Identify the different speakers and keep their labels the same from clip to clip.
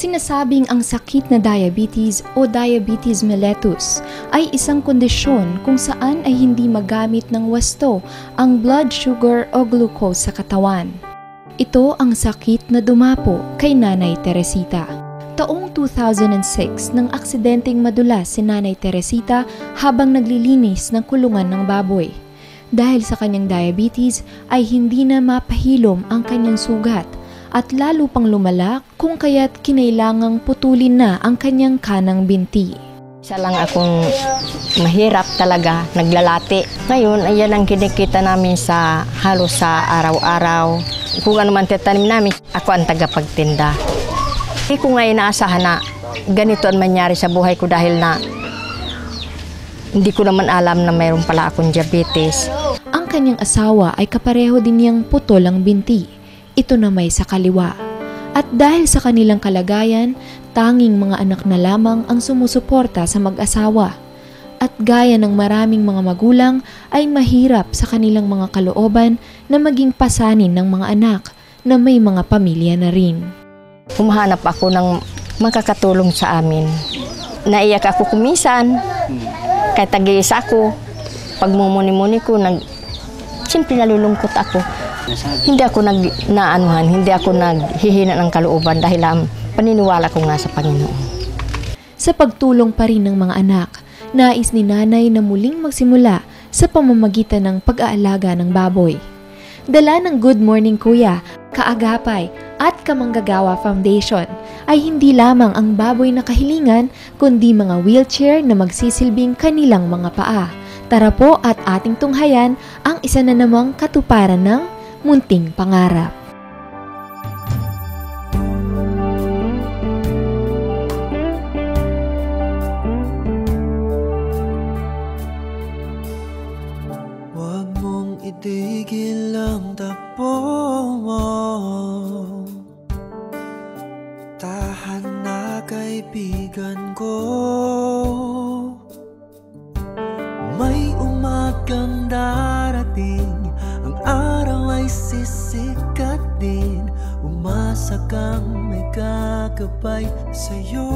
Speaker 1: Sinasabing ang sakit na diabetes o diabetes mellitus ay isang kondisyon kung saan ay hindi magamit ng wasto ang blood sugar o glucose sa katawan. Ito ang sakit na dumapo kay Nanay Teresita. Taong 2006 nang aksidenteng madulas si Nanay Teresita habang naglilinis ng kulungan ng baboy. Dahil sa kanyang diabetes ay hindi na mapahilom ang kanyang sugat at lalo pang lumala kung kaya't kinailangang putulin na ang kanyang kanang binti.
Speaker 2: Isa lang akong mahirap talaga, naglalati. Ngayon, ayan ang kinikita namin sa halos sa araw-araw. Kung ano man titanim namin, ako ang tagapagtinda. Hindi ko ngayon naasahan na ganito ang mangyari sa buhay ko dahil na hindi ko naman alam na mayroon pala akong diabetes.
Speaker 1: Ang kanyang asawa ay kapareho din niyang putol ang binti. Ito na may sa kaliwa. At dahil sa kanilang kalagayan, tanging mga anak na lamang ang sumusuporta sa mag-asawa. At gaya ng maraming mga magulang ay mahirap sa kanilang mga kalooban na maging pasanin ng mga anak na may mga pamilya na rin.
Speaker 2: Humahanap ako ng makakatulong sa amin. Naiyak ako kumisan, kahit tag-iisa ako. Pag mumuni-muni ko, siyempre nalulungkot ako. Hindi ako hindi ako naghihina ng kalooban dahil paniniwala ko nga sa Panginoon.
Speaker 1: Sa pagtulong pa rin ng mga anak, nais ni Nanay na muling magsimula sa pamamagitan ng pag-aalaga ng baboy. Dala ng Good Morning Kuya, Kaagapay at Kamanggagawa Foundation ay hindi lamang ang baboy na kahilingan kundi mga wheelchair na magsisilbing kanilang mga paa. Tara po at ating tunghayan ang isa na namang katuparan ng munting pangarap.
Speaker 3: Huwag mong itigil ang takbo mo. Tahan na kaibigan ko. May umagang darating, ang araw ay sisikat din. Umasa kang may kakabay sa'yo.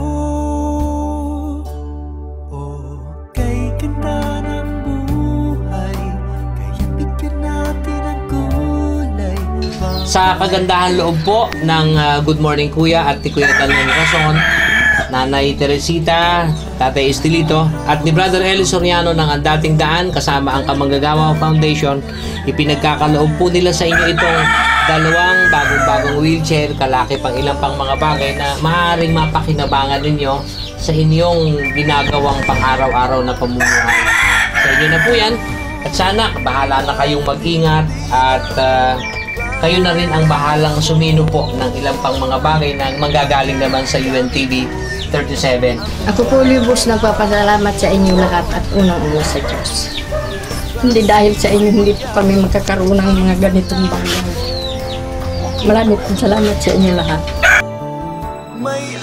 Speaker 3: Kay ganda ng buhay, kaya bigyan natin ang kulay.
Speaker 4: Sa kagandahan loob po ng Good Morning Kuya at ni Kuya Talman Rason, Nanay Teresita, Tatay Estelito at ni Brother Eli Soriano ng Ang Dating Daan kasama ang Kamanggagawa Foundation, ipinagkakaloob po nila sa inyo itong dalawang bagong-bagong wheelchair, kalaki pang ilang pang mga bagay na maaaring mapakinabangan ninyo sa inyong ginagawang pang-araw-araw na pamumuhay. Sa inyo na po yan at sana bahala na kayong mag-ingat at kayo na rin ang bahalang sumino po ng ilang pang mga bagay na manggagaling naman sa UNTV 37.
Speaker 2: Ako po libos nagpapasalamat sa inyo lahat at unang-una sa Diyos. Hindi dahil sa inyo hindi po kami magkakaroon ng mga ganitong bagay. Maraming salamat sa inyo lahat.
Speaker 3: May